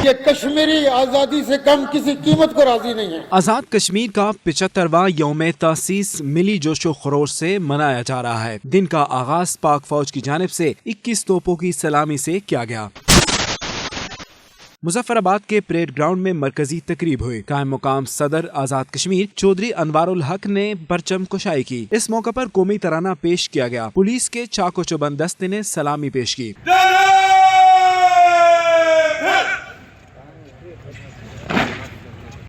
یہ کشمیری آزادی سے کم کسی قیمت کو راضی نہیں ہے۔ آزاد کشمیر کا 75واں یوم تاسیس ملی جوش و خروش سے منایا جا رہا ہے۔ دن کا آغاز پاک فوج کی جانب سے 21 توپوں کی سلامی سے کیا گیا۔ مظفر آباد کے پریڈ گراؤنڈ میں مرکزی تقریب ہوئی۔ قائم مقام صدر آزاد کشمیر چودھری انوار الحق نے پرچم کشائی کی۔ اس موقع پر قومی ترانہ پیش کیا گیا۔ پولیس کے چاق و چوبند دستے نے سلامی پیش کی۔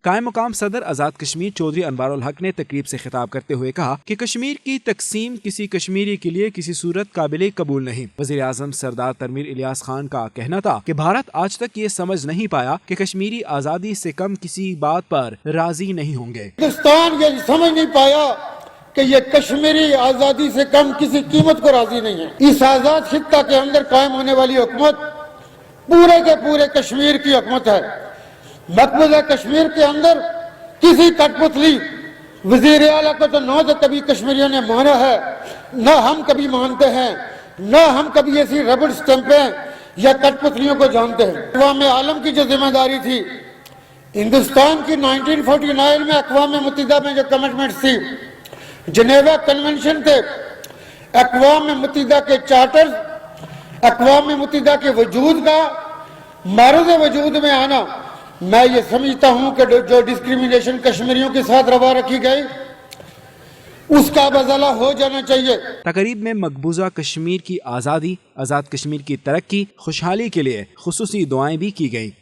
قائم مقام صدر آزاد کشمیر چودھری انوار الحق نے تقریب سے خطاب کرتے ہوئے کہا کہ کشمیر کی تقسیم کسی کشمیری کے لیے کسی صورت قابل قبول نہیں۔ وزیر اعظم سردار تنویر الیاس خان کا کہنا تھا کہ بھارت آج تک یہ سمجھ نہیں پایا کہ کشمیری آزادی سے کم کسی بات پر راضی نہیں ہوں گے۔ ہندوستان یہ سمجھ نہیں پایا کہ یہ کشمیری آزادی سے کم کسی قیمت کو راضی نہیں ہے۔ اس آزاد خطہ کے اندر قائم ہونے والی حکومت پورے کے پورے کشمیر کی حکومت ہے۔ مقبوضہ کشمیر کے اندر کسی کٹ پتلی وزیر اعلیٰ کو تو نہ کبھی کشمیریوں نے مانا ہے، نہ ہم کبھی مانتے ہیں، نہ ہم کبھی ایسی ربڑ سٹمپیں یا کٹ پتلیوں کو جانتے ہیں۔ اقوام عالم کی جو ذمہ داری تھی، ہندوستان کی 1949 میں اقوام متحدہ میں جو کمٹمنٹس تھی، جنیوا کنونشن تھے، اقوام متحدہ کے چارٹرز، اقوام متحدہ کے وجود کا معرض وجود میں آنا، میں یہ سمجھتا ہوں کہ جو ڈسکریمنیشن کشمیریوں کے ساتھ روا رکھی گئی اس کا ازالہ ہو جانا چاہیے۔ تقریب میں مقبوضہ کشمیر کی آزادی، آزاد کشمیر کی ترقی، خوشحالی کے لیے خصوصی دعائیں بھی کی گئیں۔